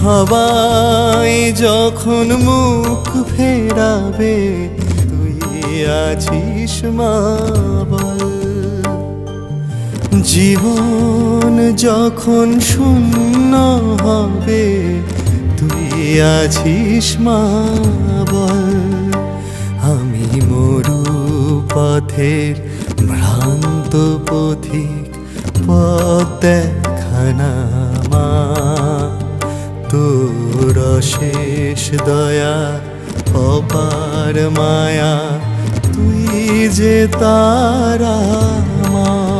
সবাই যখন মুখ ফেরাবে তুই আছিস মা বল। জীবন যখন শূন্য হবে তুই আছিস মা বল। আমি মরু পথের ভ্রান্ত পথিক, পথ দেখানা মা। তোর অশেষ দয়া অপার মায়া, তুই যে তারা মা।